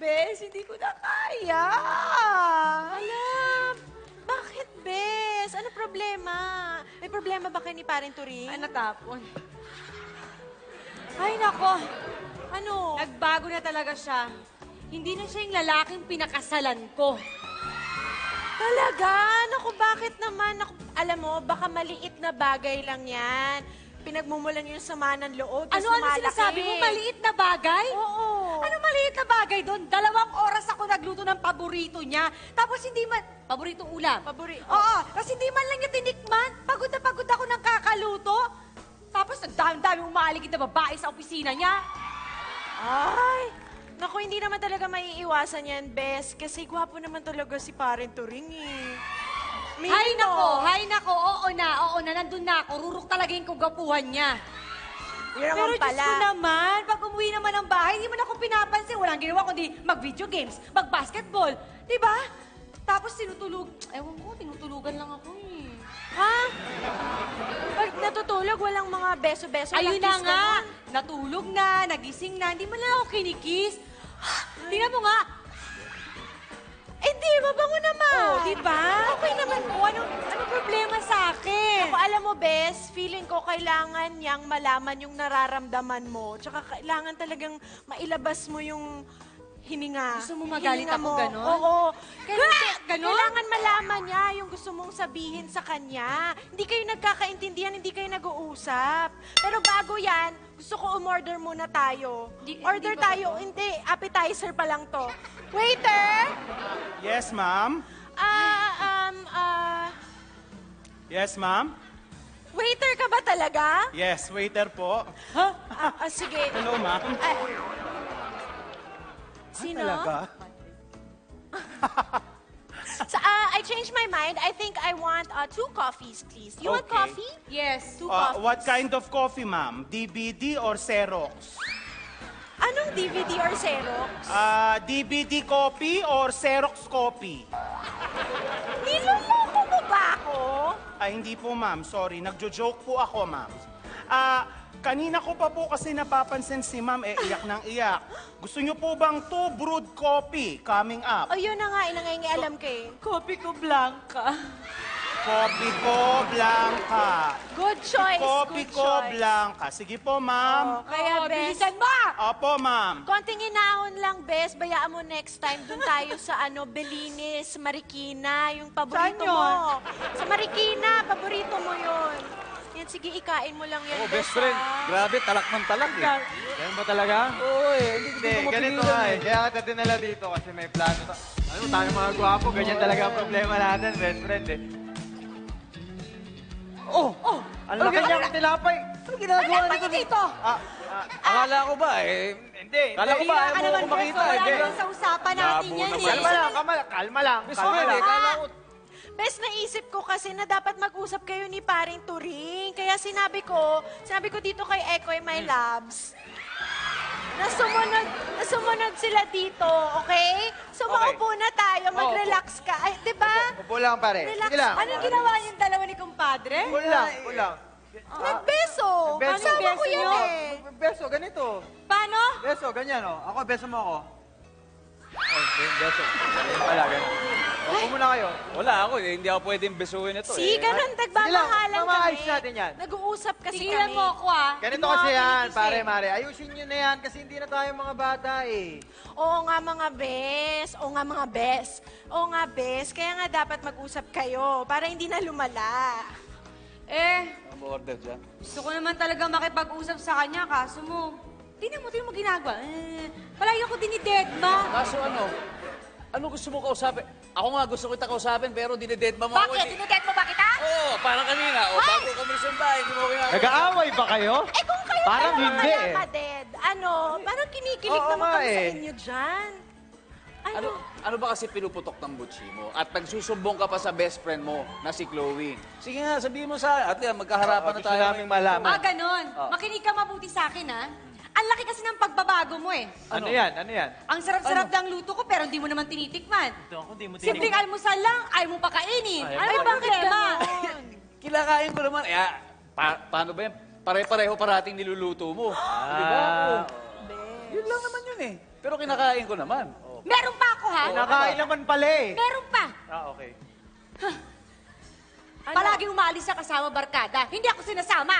Bes. Hindi ko na kaya. Alam, bakit, Bes? Ano problema? May problema ba kayo ni Paring Turing? Ay, natapon. Ay, nako. Ano? Nagbago na talaga siya. Hindi na siya yung lalaking pinakasalan ko. Talaga? Naku, bakit naman? Naku, alam mo, baka maliit na bagay lang yan. Pinagmumulan yung sama ng loob. Ano sinasabi mo? Maliit na bagay? Oo. Ano maliit na bagay doon? 2 oras ako nagluto ng paborito niya. Tapos hindi man... Paboritong ulam. Oo. Tapos hindi man lang niya tinikman. Pagod na pagod ako ng kakaluto. Tapos ang dami-dami umaaligid na babae sa opisina niya. Ay, naku, hindi naman talaga maiiwasan yan, Bes. Kasi gwapo naman talaga si Paring Turing eh. Hay nako, oo na, nandun na ako. Rurok talaga yung kagapuhan niya. Yun Pero naman pala. Diyos ko naman, pag umuwi naman ng bahay, hindi mo na ako pinapansin. Walang ginawa kundi mag-video games, mag-basketball. Diba? Tapos ewan ko, tinutulugan lang ako eh. Ha? Pag natutulog, walang mga beso-beso. Ayun walang na kiss nga, ganun. natulog na, nagising na, hindi man lang ako kinikiss. Tingnan mo nga. Di, mabango naman. Oh, diba? Okay naman po. Ano problema sa akin? Ako, alam mo, Bes, feeling ko kailangan niyang malaman yung nararamdaman mo. Tsaka kailangan talagang mailabas mo yung hininga. Gusto mo magalit Hininga ako, mo. ganon? Oo. Ganon? Kailangan malaman niya yung gusto mong sabihin sa kanya. Hindi kayo nagkakaintindihan, hindi kayo nag-uusap. Pero bago yan, gusto ko umorder muna tayo. Order hindi ba tayo. Hindi, appetizer pa lang to. Waiter! Yes, ma'am. Yes, ma'am. Waiter ka ba talaga? Yes, waiter po. Sige. Hello, ma'am. Sino? Talaga? So, I changed my mind. I think I want 2 coffees, please. You want Okay. coffee? Yes. 2 coffees. What kind of coffee, ma'am? DVD or Xerox? Anong DVD or Xerox? DVD copy or Xerox copy? Niloloko mo ba ako? Hindi po, ma'am. Sorry. Nagjo-joke po ako, ma'am. Kanina ko pa po kasi napapansin si ma'am, iyak ng iyak. Gusto niyo po bang 2 brewed coffee coming up? O yun na nga, inangingialam ka eh. Kopi ko blanca. Coffee ko, Blanca. Good choice, Coffee good ko, choice. Blanca. Sige po, ma'am. Kaya, Bes, bilisan mo! Opo, ma'am. konting inahon lang, Bes. Bayaan mo next time. Doon tayo sa Belinis, Marikina. Yung paborito Saan yun? mo. Sa Marikina, paborito mo yun. Yan, sige, ikain mo lang yan, Oh, Bes. best friend. ha? Grabe, talak ng talak eh. Ganun ba talaga? Oo hindi Hindi, ganito nga eh. Kaya kita dinala dito kasi may plano. Ano, tayo mga gwapo, ganyan talaga ang problema natin, best friend eh. Ang laki niyang tinapay. Ano ginagawa Ano ba dito? Akala ko ba Hindi, Kala ko ba Bira ayaw ka mo naman, ako Bes. makita? Wala Hindi. naman sa usapan natin Labo yan naman. eh. Kalma lang, kalma lang. Best Kalma friend lang. kala ko. Bes, naisip ko kasi na dapat mag-usap kayo ni Paring Turing. Kaya sinabi ko dito kay Ekoy, my loves, na sumunod sila dito, okay? So, Okay. maupo na tayo, mag-relax ka. Ay, di ba? Upo lang pare. Relax. Sige lang. Anong ginawa niyong dalawa ni kumpadre? Upo lang, upo lang. Nagbeso. Beso. Kasama ko Beso yan nyo? eh. Beso, ganito. Paano? Beso, ganyan oh. Ako, beso mo ako. Beso. Ganyan pala, ganyan. Upo muna kayo. Wala ako hindi ako pwedeng besuhin ito Si, ganun, nagmamahalan kami. mamaayos natin yan. Nag-uusap kasi Tigilan kami. mo ako ah. Ganito Hindi mo kasi ako yan, kinikis pare, eh. mare. Ayusin nyo na yan kasi hindi na tayo mga bata eh. Oo nga mga bes. Oo nga mga bes. Oo nga bes. Kaya nga dapat mag-usap kayo para hindi na lumala. Ano ba order dyan? Gusto ko naman talaga makipag-usap sa kanya, kaso mo, tingnan mo ginagawa. Palagi ako dinidedma. Kaso ano gusto mo kausapin? Ako nga gusto kita kausapin pero dinidedma mo ako. Bakit? Dinidedma ba kita? Oo, parang kanina. Bago kami sa bahay, hindi mo kinakausap. Nag-aaway ba kayo? Eh kung kayo Parang dalawa hindi kaya eh. maded, parang kinikilig Oo naman nga kami sa eh. inyo dyan. Ano ba kasi pinuputok ng butsi mo? At nagsusumbong ka pa sa best friend mo na si Chloe. Sige nga, sabihin mo sa at magkaharapan na Gusto tayo. naming malaman. Ganon. Makinig ka mabuti sa akin, ha? Ang laki kasi ng pagbabago mo, eh. Ano yan? Ano yan? Ang sarap-sarap ng luto ko, pero hindi mo naman tinitikman. Simpleng almusal lang, ayaw mo pakainin. Ano ba problema? Kilakain ko naman. Paano ba yan? Pare-pareho parating niluluto mo. Di ba? Yun lang naman yun eh. Pero kinakain ko naman. Meron pa ako, ha? Nakain naman pala eh. Meron pa. Ah, okay. Palagi umalis sa kasama barkada. Hindi ako sinasama.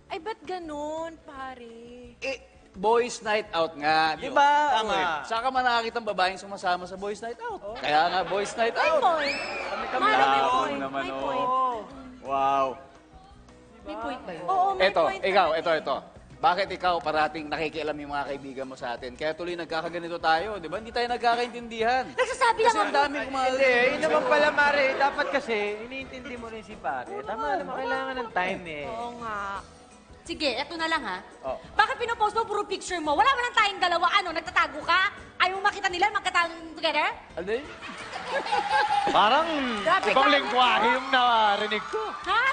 Ay, ba't ganun, pare? Eh, boys night out nga, di Yun, ba? tama. Uy, saka man nakakita ang babaeng sumasama sa boys night out. Kaya nga, boys night May out. point. Kami-kami Mara, lang. may Labon point. naman, May oh. point. Wow. May point ba yun? Oo, may Eto, point. ikaw, naman ito. Bakit ikaw parating nakikialam yung mga kaibigan mo sa atin? Kaya tuloy nagkakaganito tayo, di ba? Hindi tayo nagkakaintindihan. Nagsasabi Kasi lang ang ako. daming kumagal. Hindi, yun naman pala, Mare. Dapat kasi, iniintindi mo rin si pare. Tama naman, kailangan ng time eh. Oo nga. Sige, eto na lang, ha? Oh. Bakit pinopost mo puro picture mo? Wala man lang tayong dalawa. Ano, nagtatago ka? Ayaw mo makita nila magkatang together? Ano yun? Parang Grabe ibang ka, lengguwahe yung narinig ko. Ha?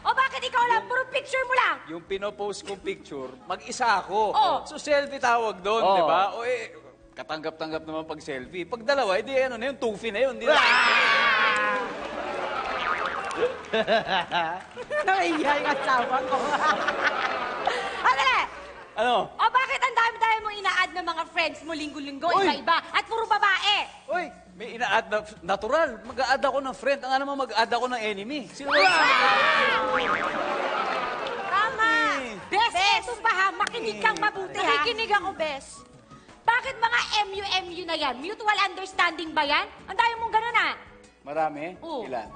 O bakit ikaw lang? Puro picture mo lang. Yung pinopost kong picture, mag-isa ako. Oh. So selfie tawag doon, Oh. di ba? O eh, katanggap-tanggap naman pag selfie. Pag dalawa, edi ano na yun, tufi na yun. Di na. Nahiya yung asawa ko. Andali! Ano? O bakit ang dami-dami mo ina-add ng mga friends mo linggo-linggo, Uy! iba-iba, at puro babae? Uy, may ina-add na, natural. Mag-a-add ako ng friend. Ang naman mag-add ako ng enemy. Sino ba? Tama! Bes, eto pa ha, makinig kang mabuti ha. Nakikinig ako, Bes. Bakit mga MU-MU na yan? Mutual understanding ba yan? Ang dami mong ganun ha. Marami? Oo. Ilan?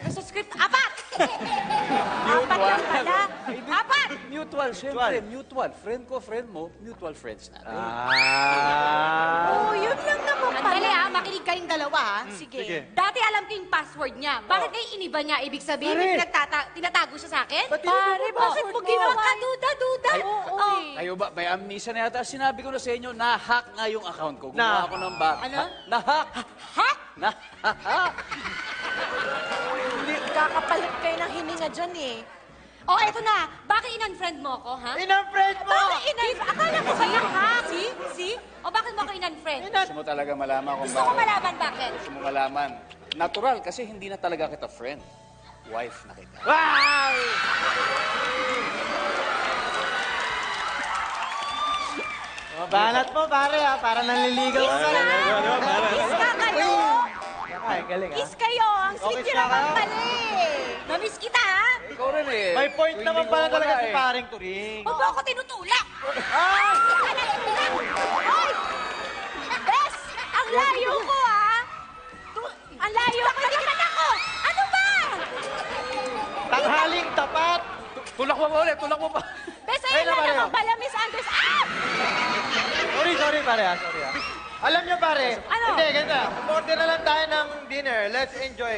Sa script, apat! Apat lang pala. Apat! Mutual, syempre. Mutual. Friend ko, friend mo, mutual friends natin. Oo, yun lang naman pala. Andali ha, makinig kayong dalawa ha. Sige. sige. Dati alam ko yung password niya. Bakit ngayon iniba niya? Ibig sabihin, may tinatago siya sa akin? Pare, bakit mo ginawa? Kaduda-duda. Oo, Oh. eh. Kayo ba, may amnesia na yata. Sinabi ko na sa inyo, na-hack nga yung account ko. Na- Gumawa ako ng back. Ano? Na-hack. Hack? Na-hack. Hindi, kakapalit kayo ng hininga dyan eh. Oh, eto na. Bakit in-unfriend mo ako, ha? In-unfriend mo! Bakit Akala ko ba yung hack? See? O bakit mo ako in-unfriend? Gusto mo talaga malaman kung Gusto ko bakit. malaman bakit. Gusto mo malaman. Natural, kasi hindi na talaga kita friend. Wife na kita. Wow! Banat mo, pare, ha? Para nanliligaw ka na. Kiss ka kayo. Ay, galing, ha? Kiss kayo. Ang sweet Okay, nyo naman Sarah. pala eh. Namiss kita, ha? Ikaw rin eh. May point Tuwing naman linggo pala ka talaga na si eh. paring Turing. Huwag mo ako tinutulak. Ay! Hoy! Bes, ang layo ko ah. Ang layo ko. Naman ako! Ano ba? Tanghaling tapat! Tulak mo pa ulit, tulak mo pa. Bes, Ay, ayun na naman, naman oh. pala, misunderstand. Ah! Sorry, pare, ha? Sorry, ha? Alam nyo, pare. Ano? Hindi, ganito. Order na lang tayo ng dinner. Let's enjoy.